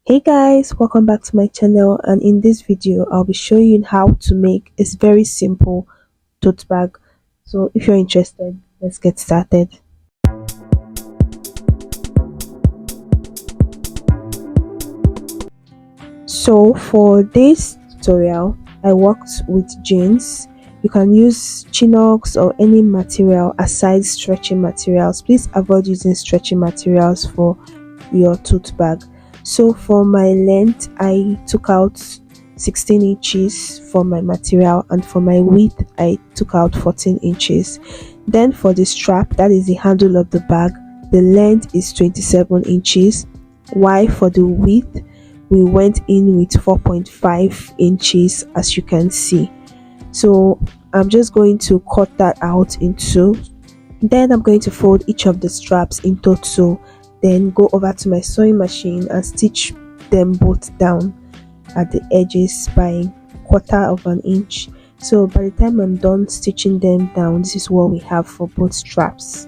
Hey guys, welcome back to my channel, and in this video I'll be showing you how to make a very simple tote bag. So if you're interested, let's get started. So for this tutorial I worked with jeans. You can use chinox or any material aside stretching materials. Please avoid using stretching materials for your tote bag. So for my length I took out 16 inches for my material, and for my width I took out 14 inches. Then for the strap, that is the handle of the bag, the length is 27 inches, while for the width we went in with 4.5 inches, as you can see. So I'm just going to cut that out in two. Then I'm going to fold each of the straps in total, then go over to my sewing machine and stitch them both down at the edges by 1/4 inch. So by the time I'm done stitching them down, this is what we have for both straps.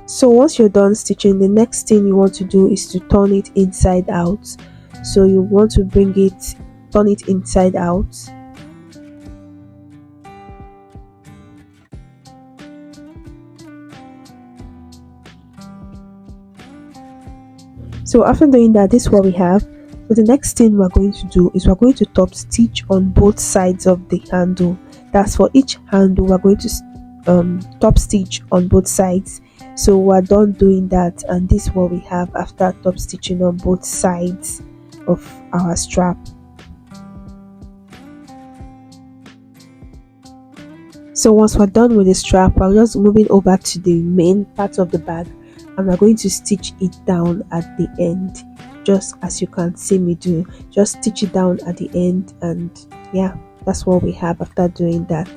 So once you're done stitching, the next thing you want to do is to turn it inside out. So you want to turn it inside out. So after doing that, this is what we have. So the next thing we're going to do is we're going to top stitch on both sides of the handle. That's for each handle we're going to top stitch on both sides. So we're done doing that, and this is what we have after top stitching on both sides of our strap. So once we're done with the strap, we're just moving over to the main part of the bag, and we're going to stitch it down at the end, just as you can see me do. Just stitch it down at the end, and yeah, that's what we have after doing that.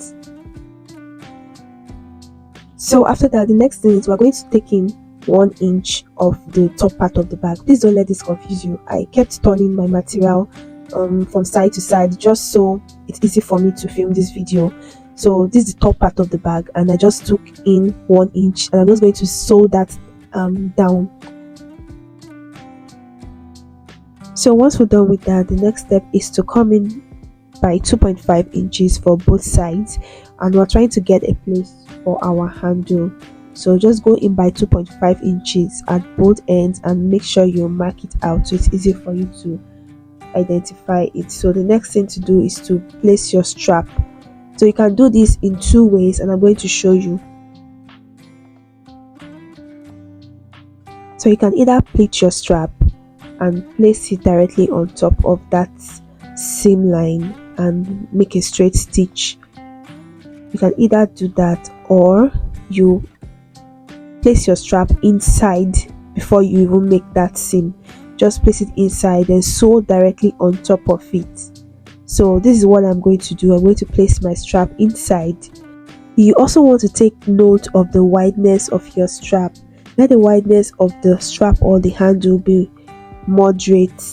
So after that, the next thing is we're going to take in 1 inch of the top part of the bag. Please don't let this confuse you. I kept turning my material from side to side just so it's easy for me to film this video. So this is the top part of the bag, and I just took in 1 inch, and I'm just going to sew that down. So once we're done with that, the next step is to come in by 2.5 inches for both sides, and we're trying to get a place for our handle. So just go in by 2.5 inches at both ends and make sure you mark it out so it's easy for you to identify it. So the next thing to do is to place your strap. So you can do this in two ways, and I'm going to show you. So you can either pleat your strap and place it directly on top of that seam line and make a straight stitch. You can either do that, or you place your strap inside before you even make that seam. Just place it inside and sew directly on top of it. So this is what I'm going to do. I'm going to place my strap inside. You also want to take note of the wideness of your strap. Let the wideness of the strap or the handle be moderate,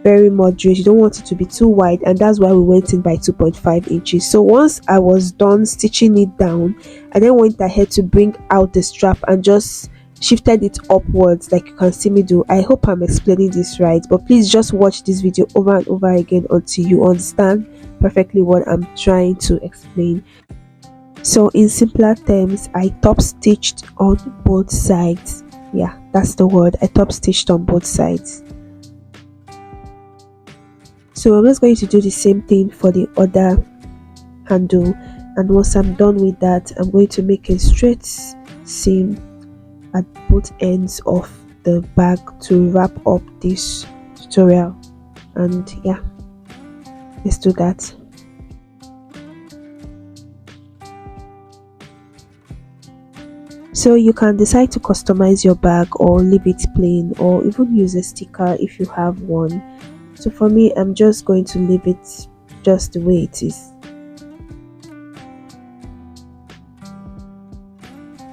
very moderate. You don't want it to be too wide, and that's why we went in by 2.5 inches. So once I was done stitching it down, I then went ahead to bring out the strap and just shifted it upwards like you can see me do. I hope I'm explaining this right, but please just watch this video over and over again until you understand perfectly what I'm trying to explain. So in simpler terms, I top stitched on both sides. Yeah, that's the word. I top stitched on both sides. So I'm just going to do the same thing for the other handle, and once I'm done with that, I'm going to make a straight seam at both ends of the bag to wrap up this tutorial. And yeah, let's do that. So you can decide to customize your bag or leave it plain, or even use a sticker if you have one. So for me, I'm just going to leave it just the way it is.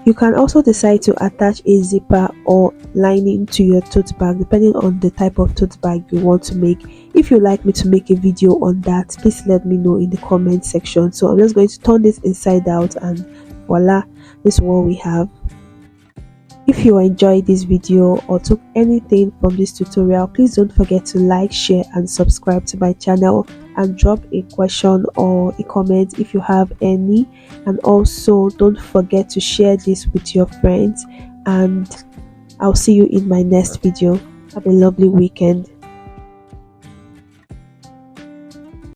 You can also decide to attach a zipper or lining to your tote bag depending on the type of tote bag you want to make. If you like me to make a video on that, please let me know in the comment section. So I'm just going to turn this inside out and voila, this is what we have. If you enjoyed this video or took anything from this tutorial, please don't forget to like, share and subscribe to my channel, and drop a question or a comment if you have any. And also don't forget to share this with your friends, and I'll see you in my next video. Have a lovely weekend.